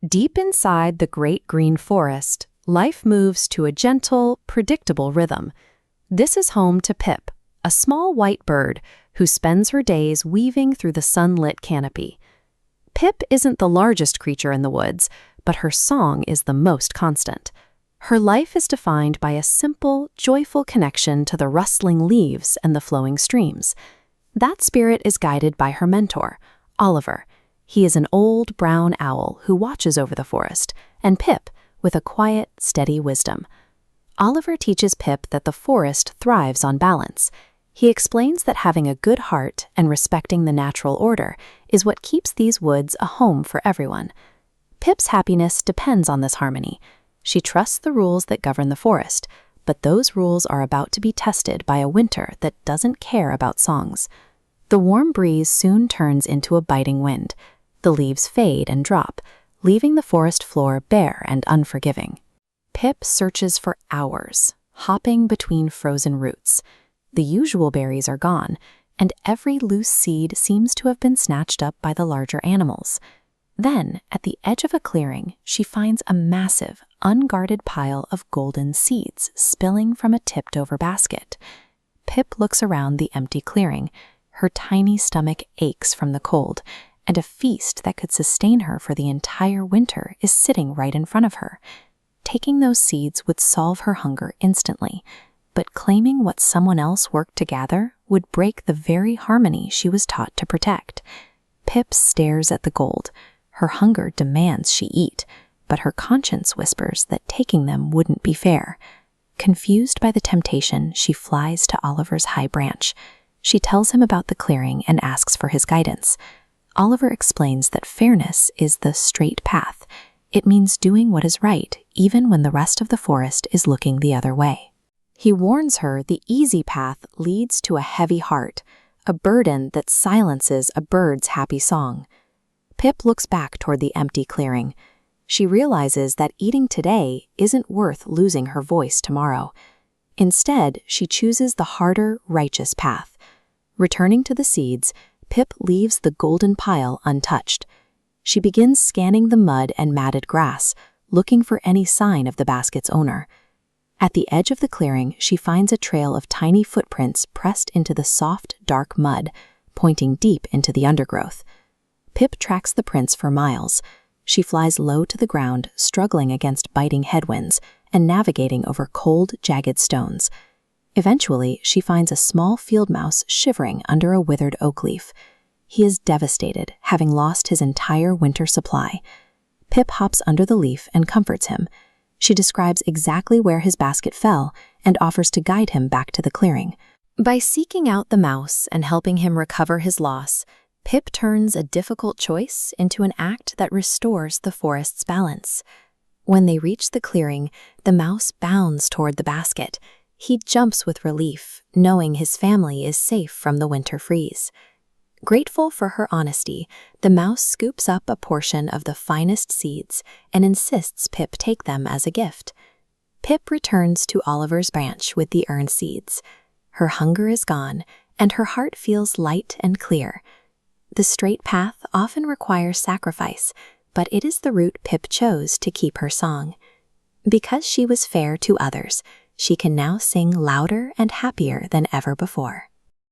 Deep inside the great green forest, life moves to a gentle, predictable rhythm. This is home to Pip, a small white bird who spends her days weaving through the sunlit canopy. Pip isn't the largest creature in the woods, but her song is the most constant. Her life is defined by a simple, joyful connection to the rustling leaves and the flowing streams. That spirit is guided by her mentor, Oliver. He is an old brown owl who watches over the forest, and Pip, with a quiet, steady wisdom. Oliver teaches Pip that the forest thrives on balance. He explains that having a good heart and respecting the natural order is what keeps these woods a home for everyone. Pip's happiness depends on this harmony. She trusts the rules that govern the forest, but those rules are about to be tested by a winter that doesn't care about songs. The warm breeze soon turns into a biting wind. The leaves fade and drop, leaving the forest floor bare and unforgiving. Pip searches for hours, hopping between frozen roots. The usual berries are gone, and every loose seed seems to have been snatched up by the larger animals. Then, at the edge of a clearing, she finds a massive, unguarded pile of golden seeds spilling from a tipped-over basket. Pip looks around the empty clearing. Her tiny stomach aches from the cold, and a feast that could sustain her for the entire winter is sitting right in front of her. Taking those seeds would solve her hunger instantly, but claiming what someone else worked to gather would break the very harmony she was taught to protect. Pip stares at the gold. Her hunger demands she eat, but her conscience whispers that taking them wouldn't be fair. Confused by the temptation, she flies to Oliver's high branch. She tells him about the clearing and asks for his guidance. Oliver explains that fairness is the straight path. It means doing what is right, even when the rest of the forest is looking the other way. He warns her the easy path leads to a heavy heart, a burden that silences a bird's happy song. Pip looks back toward the empty clearing. She realizes that eating today isn't worth losing her voice tomorrow. Instead, she chooses the harder, righteous path. Returning to the seeds, Pip leaves the golden pile untouched. She begins scanning the mud and matted grass, looking for any sign of the basket's owner. At the edge of the clearing, she finds a trail of tiny footprints pressed into the soft, dark mud, pointing deep into the undergrowth. Pip tracks the prints for miles. She flies low to the ground, struggling against biting headwinds and navigating over cold, jagged stones. Eventually, she finds a small field mouse shivering under a withered oak leaf. He is devastated, having lost his entire winter supply. Pip hops under the leaf and comforts him. She describes exactly where his basket fell and offers to guide him back to the clearing. By seeking out the mouse and helping him recover his loss, Pip turns a difficult choice into an act that restores the forest's balance. When they reach the clearing, the mouse bounds toward the basket. He jumps with relief, knowing his family is safe from the winter freeze. Grateful for her honesty, the mouse scoops up a portion of the finest seeds and insists Pip take them as a gift. Pip returns to Oliver's branch with the earned seeds. Her hunger is gone, and her heart feels light and clear. The straight path often requires sacrifice, but it is the route Pip chose to keep her song. Because she was fair to others, she can now sing louder and happier than ever before.